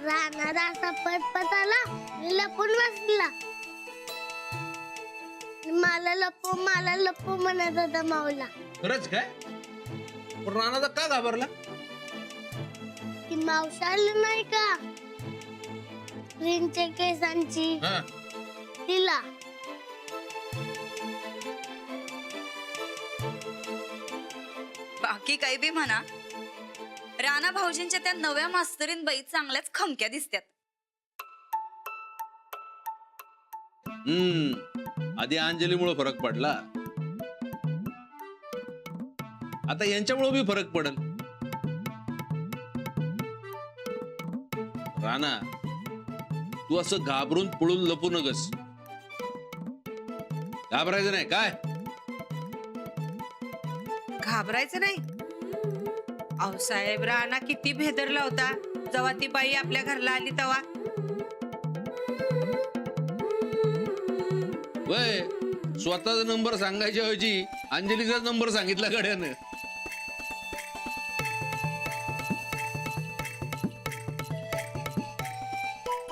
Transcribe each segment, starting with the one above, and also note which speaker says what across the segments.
Speaker 1: राहणार असा पत आला, लपून बसला. मला लपू म्हणत होता माऊला.
Speaker 2: खरंच काय? पण राणादा का घाबरला?
Speaker 1: ती मावशी आली नाही का प्रिन्सच्या केसांची, तिला.
Speaker 3: बाकी काही बी म्हणा, राणा भाऊजींच्या त्या नव्या मास्तरीन बाई चांगल्याच खमक्या दिसत्यात.
Speaker 2: आधी अंजलीमुळे फरक पडला, आता यांच्यामुळे बी फरक पडेल. राणा, तू असं घाबरून पळून लपू नकस. घाबरायचं नाही काय?
Speaker 4: घाबरायचं नाही. अहो साहेब, राणा किती भेदरला होता जेव्हा ती बाई आपल्या घरला आली तेव्हा.
Speaker 2: वय स्वतःचा नंबर सांगायच्या ऐवजी अंजलीचा नंबर सांगितला गड्यानं.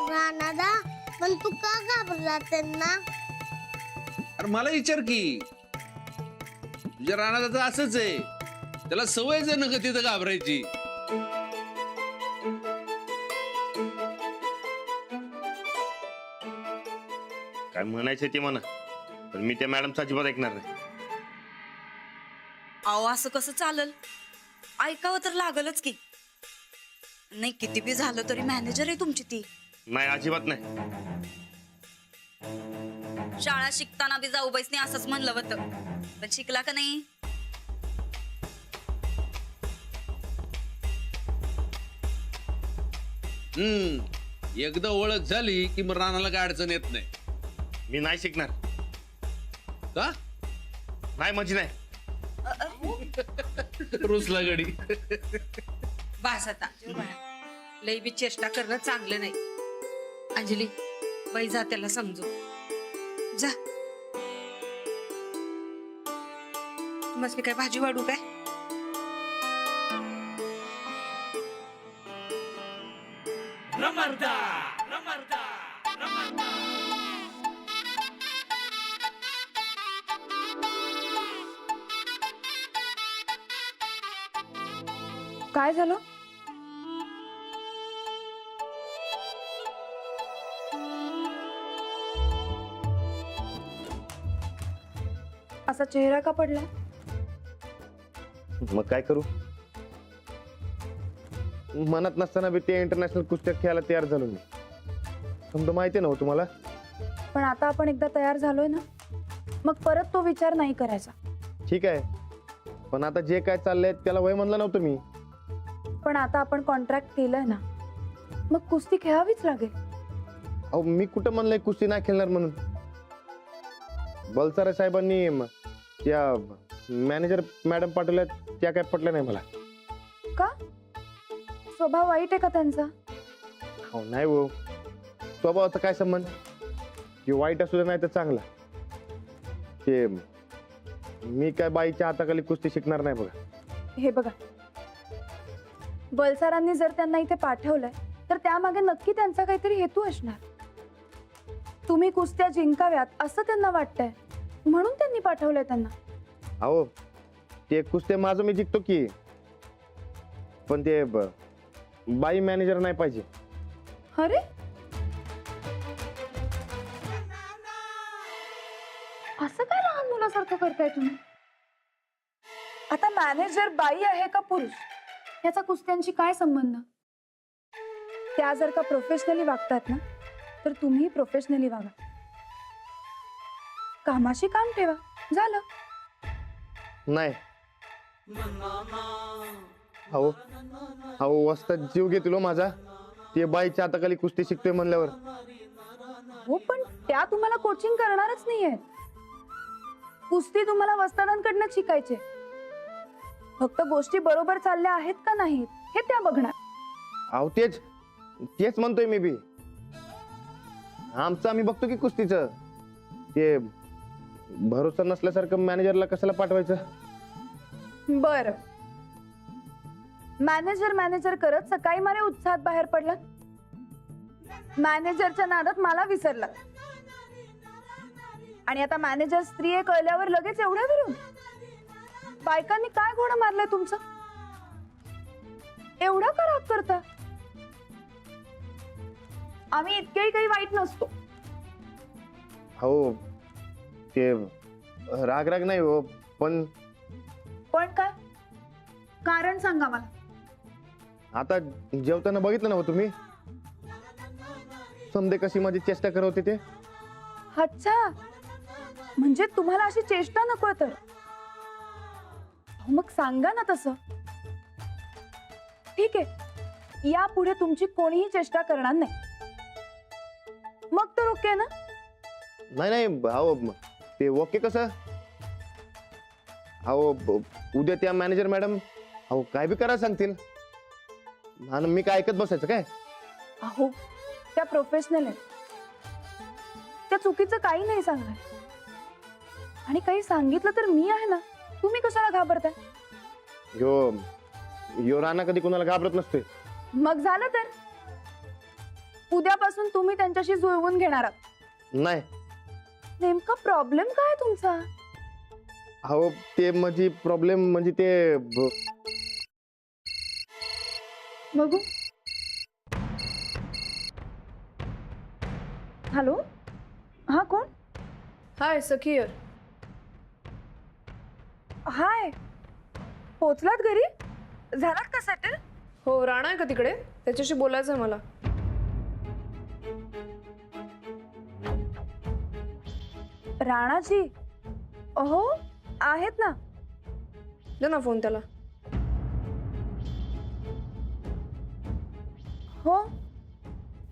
Speaker 1: राणादा, पण तू का घाबरला त्यांना?
Speaker 2: अरे मला विचार की, तुझ्या राणादा तर असंच आहे, त्याला सवयच आहे ना तिथं घाबरायची.
Speaker 5: काय म्हणायचं ते म्हणा, पण मी त्या मॅडमचा अजिबात ऐकणार नाही.
Speaker 3: अहो असं कसं चालल? ऐकावं तर लागलच की. नाही किती बी झालं तरी मॅनेजर आहे तुमची ती.
Speaker 5: नाही, अजिबात नाही.
Speaker 3: शाळा शिकताना बी जाऊबाईसनी असंच म्हणलं होतं, पण शिकला का नाही?
Speaker 2: एकदा ओळख झाली की मग राणाला काय अडचण येत नाही.
Speaker 5: मी नाही शिकणार.
Speaker 2: का?
Speaker 5: नाही म्हणजे नाही.
Speaker 2: रुसला गडी.
Speaker 4: बास आता. लई बी चेष्टा करणं चांगलं नाही. अंजली, बाई जा त्याला समजू. जा. मस्त काय भाजी वाढू काय?
Speaker 6: काय झालं? असा चेहरा का पडला?
Speaker 5: मग काय करू? मनात नसताना बी ते इंटरनॅशनल कुस्त्या खेळायला तयार झालो मी. समजा माहिती ना हो तुम्हाला.
Speaker 6: पण आता आपण एकदा तयार झालोय ना, मग परत तो विचार नाही करायचा.
Speaker 5: ठीक आहे, पण आता जे काय चाललंय त्याला वय म्हणलं नव्हतं मी.
Speaker 6: पण आता आपण कॉन्ट्रॅक्ट केलंय ना, मग कुस्ती खेळावीच लागेल.
Speaker 5: अहो मी कुठं म्हणलंय कुस्ती नाही खेळणार म्हणून. बलसारे साहेबांनी त्या मॅनेजर मॅडम पाठवल्या, त्या काय पटल्या नाही मला.
Speaker 6: का? स्वभाव वाईट आहे का त्यांचा?
Speaker 5: हो नाही हो, स्वभावाचा काय संबंध? की वाईट असू दे नाही तर चांगला. ते मी काय बाईच्या हाताखाली कुस्ती शिकणार नाही बघा.
Speaker 6: हे बघा, बलसारांनी जर त्यांना इथे पाठवलंय तर त्यामागे नक्की त्यांचा काहीतरी हेतू असणार. तुम्ही कुस्त्या जिंकाव्यात असं त्यांना वाटतंय, म्हणून त्यांनी पाठवलंय त्यांना.
Speaker 5: अहो ते कुस्ते माझं मी जिंकतो की, पण ते बाई मॅनेजर नाही पाहिजे.
Speaker 6: अरे, असं काय लहान मुलासारखं करताय तुम्ही? आता मॅनेजर बाई आहे का पुरुष याचा कुस्त्यांशी काय संबंध? त्या जर का प्रोफेशनली वागतात ना, तर तुम्ही प्रोफेशनली वागा. कामाशी काम ठेवा, झालं.
Speaker 5: नाही. अहो अहो वस्तात जीव घेतील माझा. ते बाईच्या हाताखाली कुस्ती शिकतोय म्हणल्यावर.
Speaker 6: हो, पण त्या तुम्हाला कोचिंग करणारच नाहीये. कुस्ती तुम्हाला वस्तादांकडनं शिकायचे. फक्त गोष्टी बरोबर चालल्या आहेत का नाहीत हे त्या बघणार.
Speaker 5: अहो तेच तेच म्हणतोय मी बी. आमचं आम्ही बघतो की कुस्तीचं. ते भरोसा नसल्यासारखं मॅनेजरला कशाला पाठवायचं?
Speaker 6: बर, मॅनेजर मॅनेजर करत सकाळी मला उत्साहात बाहेर पडला. मॅनेजरच्या नादात मला विसरला. आणि आता मॅनेजर स्त्री आहे कळल्यावर लगेच एवढा विरोध. बायकांनी काय घोडं मारलंय तुमचं? एवढा का राग करता? आम्ही इतकेही काही वाईट नसतो.
Speaker 5: हो ते राग राग नाही हो, पण
Speaker 6: पण काय कारण सांगा मला.
Speaker 5: आता जेवताना बघितलं ना हो तुम्ही, समजे कशी माझी चेष्टा करत होते ते.
Speaker 6: अच्छा, म्हणजे तुम्हाला अशी चेष्टा नको तर मग सांगा ना तसं. ठीक आहे, यापुढे तुमची कोणीही चेष्टा करणार नाही. मग तर ओके ना?
Speaker 5: नाही नाही अहो ते ओके कसं. अहो उद्या त्या मॅनेजर मॅडम अहो काय बी करा सांगतील आणि मी काय ऐकत बसायचं काय?
Speaker 6: अहो त्या प्रोफेशनल आहेत, त्या चुकीचं काही नाही सांगणार. आणि काही सांगितलं तर मी आहे ना, तुम्ही कशाला घाबरताय?
Speaker 5: यो राणा कधी कोणाला घाबरत नसते.
Speaker 6: मग झालं तर उद्यापासून तुम्ही त्यांच्याशी जुळवून घेणार आहात.
Speaker 5: नाही
Speaker 6: नेमका प्रॉब्लेम काय तुमचा?
Speaker 5: अहो ते म्हणजे प्रॉब्लेम म्हणजे ते
Speaker 6: बघू. हॅलो, हा कोण?
Speaker 7: हाय सखीयर.
Speaker 6: हाय, पोचलात घरी? झालात का सेटल?
Speaker 7: हो, राणा आहे का तिकडे? त्याच्याशी बोलायचं आहे मला.
Speaker 6: राणाजी? हो आहेत ना.
Speaker 7: दे ना फोन त्याला.
Speaker 6: हो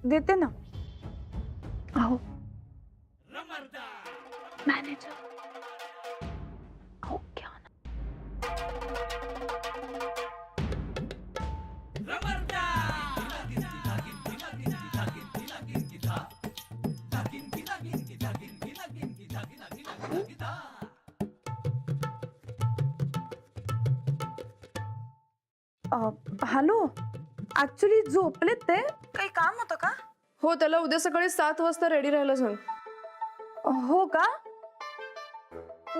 Speaker 6: देते ना. अहो मॅनेजर, अहो घ्या ना. हॅलो, ऍक्च्युली झोपलेत ते. काही काम होतं का?
Speaker 7: हो, त्याला उद्या सकाळी 7 वाजता रेडी राहायला सांग.
Speaker 6: हो का?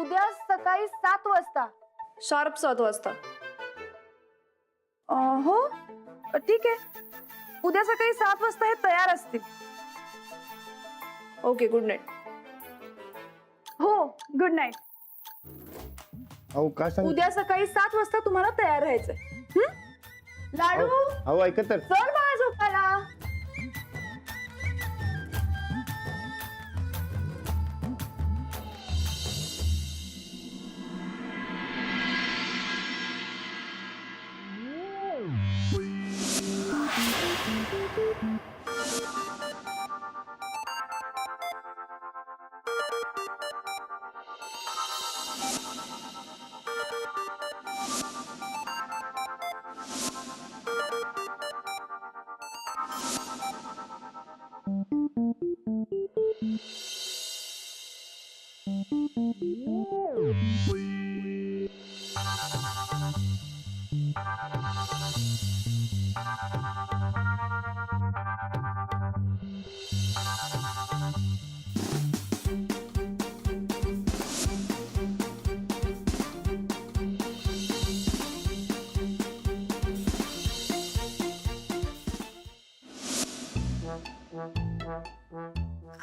Speaker 6: उद्या सकाळी 7 वाजता?
Speaker 7: शार्प 7 वाजता.
Speaker 6: हो ठीक आहे, उद्या सकाळी 7 वाजता हे तयार असतील.
Speaker 7: Okay, good night.
Speaker 6: हो गुड नाईट.
Speaker 5: अहो काय सांग.
Speaker 6: उद्या सकाळी 7 वाजता तुम्हाला तयार राहायचंय. लाडू,
Speaker 5: अहो ऐकत तर.
Speaker 6: चल बाळा झोपायला.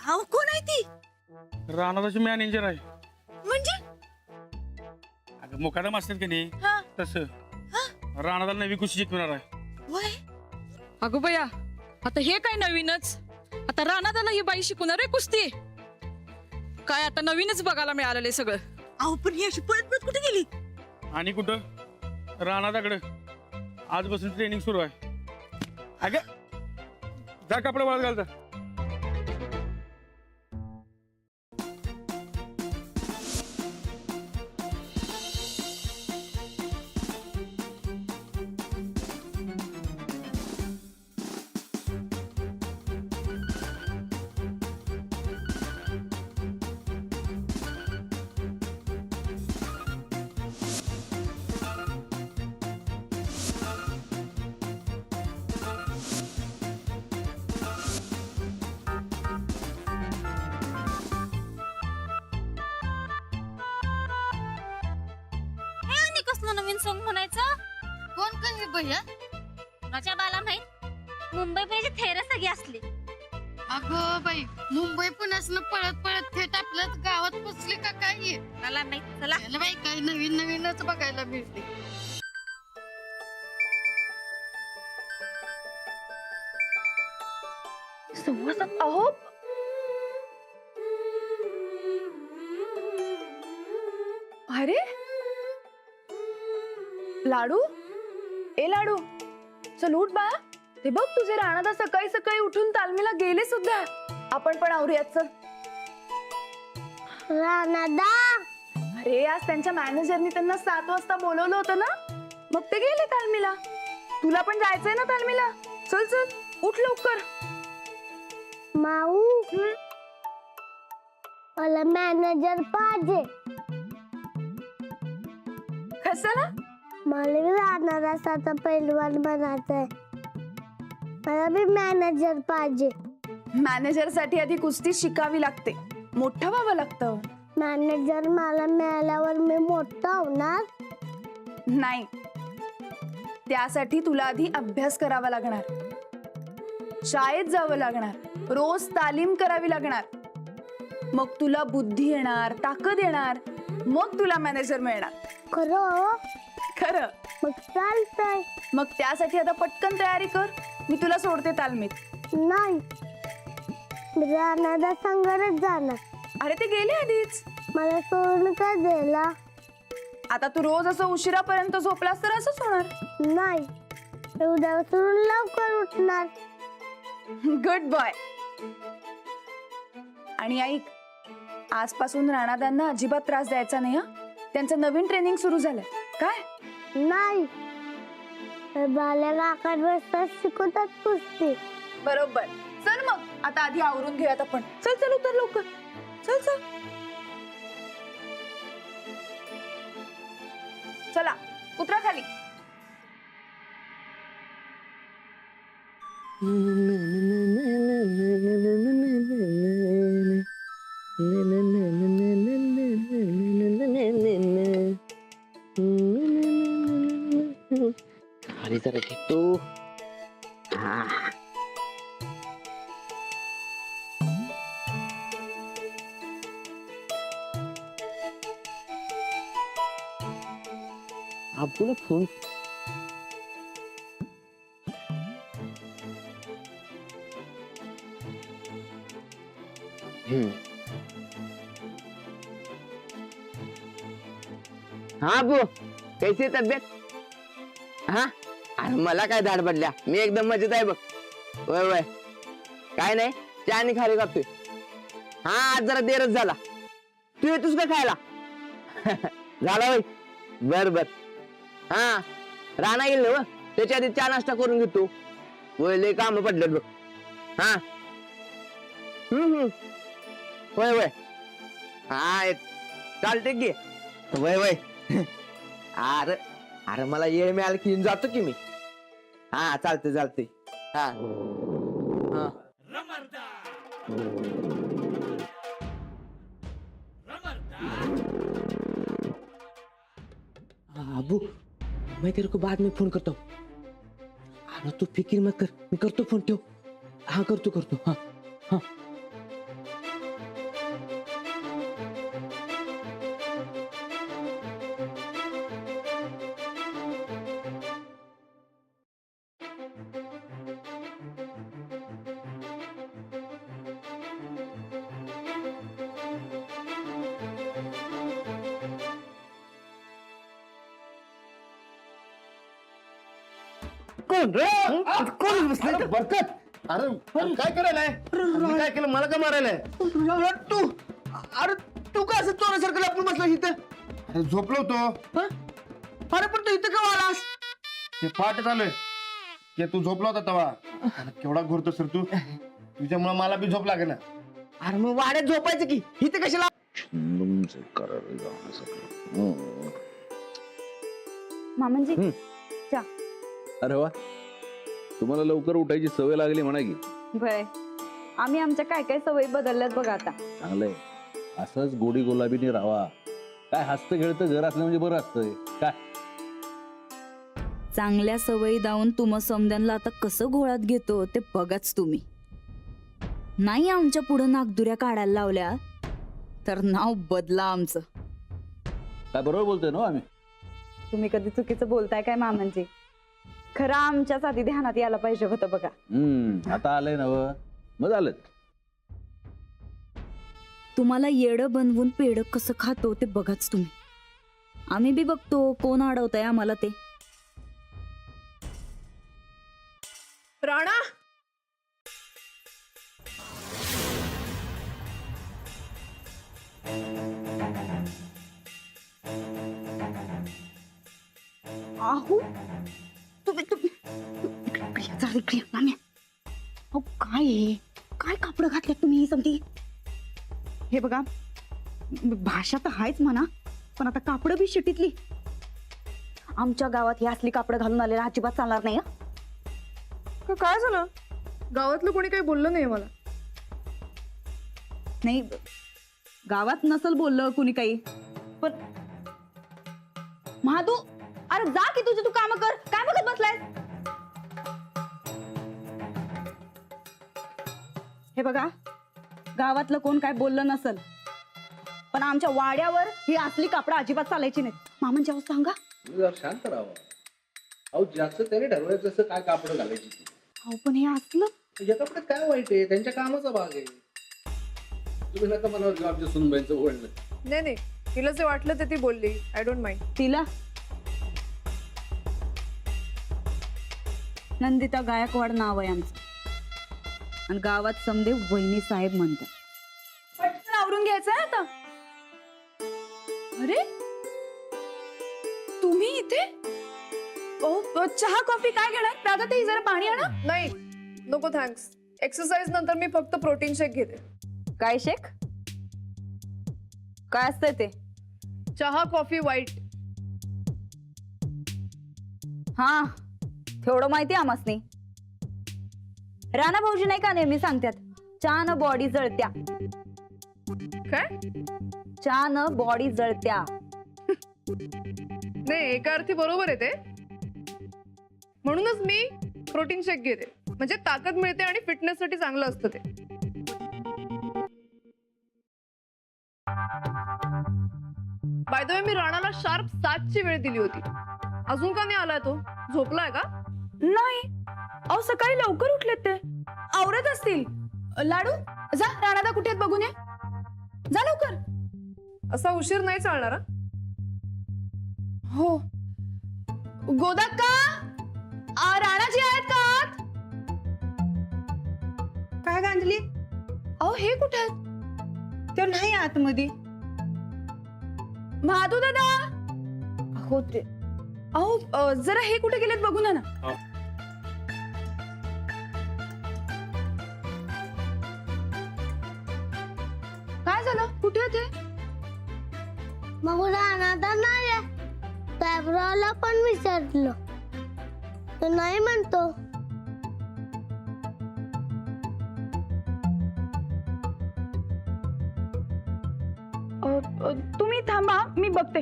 Speaker 3: अहो कोण आहे ती?
Speaker 8: राणादाची मॅनेजर आहे.
Speaker 3: म्हणजे
Speaker 8: अगं मुकादम असतात की नाही
Speaker 3: हा.
Speaker 8: तसं राणादा नवी कुस्ती शिकवणार आहे.
Speaker 3: वय
Speaker 9: अगो बया, आता हे काय नवीनच? आता रानादाला ही बाई शिकवणार आहे कुस्ती? काय आता नवीनच बघायला मिळालेलं सगळं.
Speaker 3: अहो पण ही अशी पळत पळत कुठे गेली?
Speaker 8: आणि कुठं राणादाकडे आजपासून ट्रेनिंग सुरू आहे. अगं जा कपडे वाळत घालता.
Speaker 10: नवीन सॉन्ग म्हणायचं.
Speaker 1: कोण कहे भैया?
Speaker 10: माझ्या बाला माहित मुंबई पाहिजे थेर सगळी असली.
Speaker 1: अगं बाई, मुंबई पुण्यासनं पळत पळत थेट आपल्याच गावात पोचली का काय?
Speaker 10: मला माहित. चला
Speaker 1: चला बाई, काही नवीन नवीनच बघायला मिळते.
Speaker 6: सव्वासात अहो अरे लाडू ए लाडू चल उठ बाळा. ते बघ तुझे राणादा सकाळी सकाळी उठून तालमीला गेले सुद्धा. आपण पण आवरूयात चल.
Speaker 1: राणादा,
Speaker 6: अरे आज त्यांच्या मॅनेजरनी त्यांना 7 वाजता बोलवलं होतं ना, मग ते गेले तालमीला. तुला पण जायचंय ना तालमीला. चल चल उठ लवकर.
Speaker 1: माऊ, मला मॅनेजर पाहिजे.
Speaker 6: कशाला?
Speaker 1: मला बी राणादासाचा पैलवान बनायचंय. मला बी मॅनेजर पाहिजे.
Speaker 6: मॅनेजर साठी आधी कुस्ती शिकावी लागते, मोठं व्हावं लागतं.
Speaker 1: मॅनेजर मला मिळाल्यावर मी मोठा होणार.
Speaker 6: नाही, त्यासाठी तुला आधी अभ्यास करावा लागणार, शाळेत जावं लागणार, रोज तालीम करावी लागणार. मग तुला बुद्धी येणार, ताकद येणार, मग तुला मॅनेजर मिळणार.
Speaker 1: खरं?
Speaker 6: खरं.
Speaker 1: मग चालतंय.
Speaker 6: मग त्यासाठी आता पटकन तयारी कर. मी तुला सोडते तालमीत.
Speaker 1: नाही, मी राणादा संगच जाणार.
Speaker 6: अरे ते गेले आधीच.
Speaker 1: मला सोडून का द्यायला?
Speaker 6: आता तू रोज असं उशिरापर्यंत झोपलास तर असंच होणार.
Speaker 1: नाही, उद्यापासून लवकर उठणार.
Speaker 6: Good boy. आणि ऐक, आजपासून राणादांना अजिबात त्रास द्यायचा नाही. त्यांचं नवीन ट्रेनिंग सुरू झालंय. काय?
Speaker 1: नाही, बाल्या काकात बसतात शिकवतात कुस्ती.
Speaker 6: बरोबर. चल मग आता आधी आवरून घेऊयात आपण. चल चल उतर लवकर. चल चल. चला उतरा खाली.
Speaker 11: खाली जरा घेतो. आपको फोन हाँ अबू, कैसी तब्येत? हाँ अरे मला काय धाड पडल्या, मी एकदम मजेत आहे बघ. वय वय काय नाही, चहा आणि खारी कापतोय. हा आज जरा देरच झाला. तू येतोस का खायला? झाला वय. बर बर. हा राणा येईल ना, त्याच्या आधी चहा नाश्ता करून घेतो. वय लय काम पडलेत बघ. हा वय वय. हा चालते की. वय वय. अरे अरे मला येळ मिळाला की जातो की मी. हा चालते चालते. हा हा अबू, मैं तेरे को बाद में फोन करता हूँ. अरे तू फिक्र मत कर, मैं करतो फोन. ठेव. हाँ करतो. हाँ हाँ. कोण रे? कोण बसले?
Speaker 5: बरकत. अरे काय करायलाय? काय केलं? मला का मारायलाय?
Speaker 11: तू अरे तू का असं चोरासारखं लपून बसला इथं?
Speaker 5: अरे झोपलो होतो.
Speaker 11: अरे पण तू इथं का आलास?
Speaker 5: ते पाठ चालूय की तू झोपला होता तेव्हा. केवढा घोरतो सर तू. तुझ्यामुळे मला बी झोप लागे ना.
Speaker 11: अरे मग वाड्यात झोपायचं की इथं कशाला?
Speaker 6: मामांजी
Speaker 2: अरे वा, तुम्हाला लवकर उठायची सवय लागली म्हणा की.
Speaker 3: भय आम्ही आमच्या काय काय सवयी बदलल्यात बघा आता.
Speaker 2: चांगलंय, असंच गोडी गुलाबीने राहा. काय हसतं खेळतं घर असलं म्हणजे बरं असतंय काय.
Speaker 3: चांगल्या सवयी दावून तुम्हा समद्यांना आता कसं घोळात घेतो ते बघाच तुम्ही. नाही आमच्या पुढं नागदुऱ्या काढायला लावल्या तर नाव बदला आमचं.
Speaker 2: काय बरोबर बोलतोय ना आम्ही?
Speaker 3: तुम्ही कधी चुकीचं बोलताय काय मामांजी? खरं आमच्याच आधी ध्यानात यायला पाहिजे होतं बघा.
Speaker 2: आता आलंय ना मग झालं.
Speaker 3: तुम्हाला येडं बनवून पेड कसं खातो ते बघाच तुम्ही. आम्ही बी बघतो कोण अडवतंय आम्हाला ते.
Speaker 7: राणा
Speaker 3: आहो तुम्ही काय आहे? काय कापड घातल्यात तुम्ही ही समती? हे बघा भाषा तर आहेच म्हणा, पण आता कापड बी शिटीतली. आमच्या गावात ही असली कापड घालून आलेला अजिबात चालणार नाही.
Speaker 7: काय झालं? गावातलं कोणी काही बोललं नाही मला.
Speaker 3: नाही गावात नसल बोललं कुणी काही, पण महादू अरे जा की तुझे तू काम कर. काय बघत बसलाय? हे बघा गावातलं कोण काय बोललं नसल, पण आमच्या वाड्यावर ही असली कापड अजिबात चालायची नाहीत. मामांच्या अहो सांगा.
Speaker 2: जरा शांत राहावं. अहो जास्त त्याने ठरवायचं असं काय कापड घालायची.
Speaker 3: अहो पण हे असलं
Speaker 2: या कपड्यात काय वाईट आहे? त्यांच्या कामाचा भाग आहे. तुम्ही नका मनावर घेऊ आमच्या सुनबाईंचं बोलणं.
Speaker 7: नाही तिला जे वाटलं ते ती बोलली. I don't mind.
Speaker 3: तिला नंदिता गायकवाड नाव आहे आमचं, आणि गावात समदे वहिनी साहेब म्हणतात.
Speaker 6: पटकन आवरून घ्यायचंय आता. अरे तुम्ही इथे? चहा कॉफी काय घेणार? राधा ताई जरा पाणी आणा.
Speaker 7: नाही नको थँक्स. एक्सरसाइज नंतर मी फक्त प्रोटीन शेक घेते.
Speaker 3: काय शेक? काय असतंय ते?
Speaker 7: चहा कॉफी व्हाईट.
Speaker 3: हा तेवढं माहिती आमासनी. राणा भाऊजी नाही का नेहमी सांगतात चहान बॉडी जळत्या.
Speaker 7: काय?
Speaker 3: चहान बॉडी जळत्या.
Speaker 7: नाही एका अर्थी बरोबर आहे ते. म्हणूनच मी प्रोटीन शेक घेते, म्हणजे ताकद मिळते आणि फिटनेस साठी चांगलं असतं ते. बाय द वे मी राणाला शार्प 7ची वेळ दिली होती. अजून का नाही आलाय तो? झोपलाय का?
Speaker 6: नाही अहो सकाळी लवकर उठलेत ते. आवरत असतील. लाडू जा राणादा कुठे आहेत बघून ये. जा लवकर.
Speaker 7: असा उशीर नाही चालणार हा?
Speaker 6: हो गोदाक्का राणाजी आहेत का आत?
Speaker 3: काय गांधली?
Speaker 6: अहो हे कुठे आहेत?
Speaker 3: ते नाही आतमध्ये.
Speaker 6: महादू दादा
Speaker 3: हो ते
Speaker 6: अहो जरा हे कुठे गेलेत बघून या ना. काय झालं? कुठे आहे ते?
Speaker 10: मग राहणार नाही. पॅबराला पण विचारलं तर नाही म्हणतो.
Speaker 6: तुम्ही थांबा मी बघते.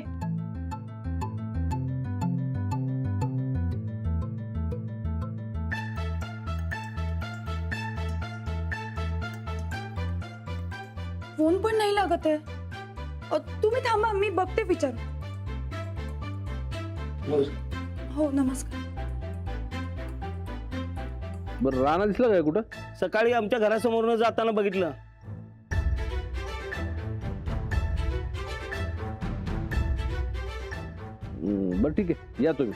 Speaker 6: फोन पण नाही लागत आहे. तुम्ही थांबा मी बघते विचार. हो नमस्कार.
Speaker 2: बरं राणा दिसला काय कुठं?
Speaker 11: सकाळी आमच्या घरासमोरून जाताना बघितलं.
Speaker 2: बरं ठीक आहे या तुम्ही.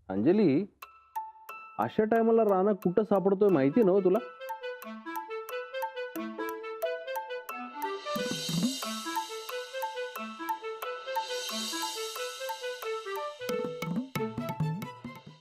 Speaker 2: अंजली अशा टायमाला राणा कुठं सापडतोय माहिती ना तुला?